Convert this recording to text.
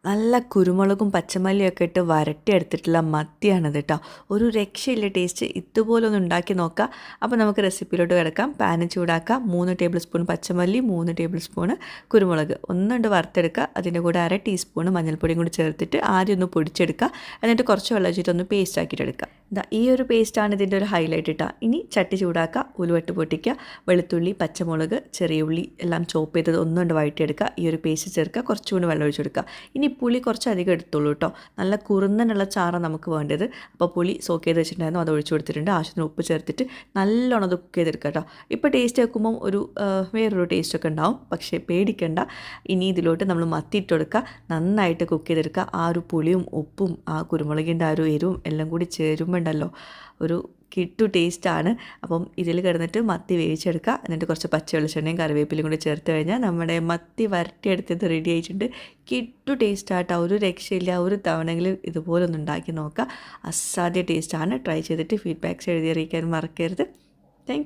നല്ല കുരുമുളകും പച്ചമല്ലിയൊക്കെ ഇട്ട് വരട്ടിയെടുത്തിട്ടുള്ള മത്തിയാണിത് കേട്ടോ. ഒരു രക്ഷയില്ല ടേസ്റ്റ്. ഇതുപോലൊന്ന് ഉണ്ടാക്കി നോക്കാം. അപ്പോൾ നമുക്ക് റെസിപ്പിയിലോട്ട് കിടക്കാം. പാന് ചൂടാക്കാം. 3 ടേബിൾ സ്പൂൺ പച്ചമല്ലി, 3 ടേബിൾ സ്പൂൺ കുരുമുളക് ഒന്നുകൊണ്ട് വറുത്തെടുക്കുക. അതിൻ്റെ കൂടെ 1/2 ടീസ്പൂൺ മഞ്ഞൾപ്പൊടിയും കൂടി ചേർത്തിട്ട് ആദ്യം ഒന്ന് പൊടിച്ചെടുക്കുക. എന്നിട്ട് കുറച്ച് വെള്ളം വെച്ചിട്ട് ഒന്ന് പേസ്റ്റ് ആക്കിയിട്ടെടുക്കുക. ഈ ഒരു പേസ്റ്റാണ് ഇതിൻ്റെ ഒരു ഹൈലൈറ്റ് ഇട്ടാൽ. ഇനി ചട്ടി ചൂടാക്കുക, ഉലുവട്ട് പൊട്ടിക്കുക, വെളുത്തുള്ളി, പച്ചമുളക്, ചെറിയ ഉള്ളി എല്ലാം ചോപ്പ് ചെയ്തത് ഒന്നുകൊണ്ട് വഴറ്റിയെടുക്കുക. ഈ ഒരു പേസ്റ്റ് ചേർക്കുക, കുറച്ചുകൂടി വെള്ളം ഒഴിച്ചെടുക്കുക. ഇനി പുളി കുറച്ചധികം എടുത്തോളൂ കേട്ടോ. നല്ല കുറുന്നനുള്ള ചാറാണ് നമുക്ക് വേണ്ടത്. അപ്പോൾ പുളി സോക്ക് ചെയ്ത് വെച്ചിട്ടുണ്ടായിരുന്നു, അത് ഒഴിച്ചു കൊടുത്തിട്ടുണ്ട്. ആവശ്യത്തിന് ഉപ്പ് ചേർത്തിട്ട് നല്ലോണം അത് കുക്ക് ചെയ്തെടുക്കുക കേട്ടോ. ഇപ്പോൾ ടേസ്റ്റ് വെക്കുമ്പം വേറൊരു ടേസ്റ്റൊക്കെ ഉണ്ടാവും, പക്ഷേ പേടിക്കണ്ട. ഇനി ഇതിലോട്ട് നമ്മൾ മത്തി ഇട്ട് കൊടുക്കുക, നന്നായിട്ട് കുക്ക് ചെയ്തെടുക്കുക. ആ ഒരു പുളിയും ഉപ്പും ആ കുരുമുളകിൻ്റെ ആ ഒരു എരിവും എല്ലാം കൂടി ചേരുമ്പോൾ ഉണ്ടല്ലോ ഒരു കിട്ടു ടേസ്റ്റാണ്. അപ്പം ഇതിൽ കിടന്നിട്ട് മത്തി വേവിച്ചെടുക്കുക. എന്നിട്ട് കുറച്ച് പച്ച വെളിച്ചെണ്ണയും കറിവേപ്പിലയും കൂടി ചേർത്ത് കഴിഞ്ഞാൽ നമ്മുടെ മത്തി വരട്ടിയെടുത്തത് റെഡി ആയിട്ടുണ്ട്. കിട്ടു ടേസ്റ്റാട്ടോ, ഒരു രക്ഷയില്ല. ഒരു തവണയെങ്കിലും ഇതുപോലൊന്ന് ഉണ്ടാക്കി നോക്കുക. അസാധ്യ ടേസ്റ്റാണ്. ട്രൈ ചെയ്തിട്ട് ഫീഡ്ബാക്ക്സ് എഴുതി അറിയിക്കാൻ മറക്കരുത്. Thank you.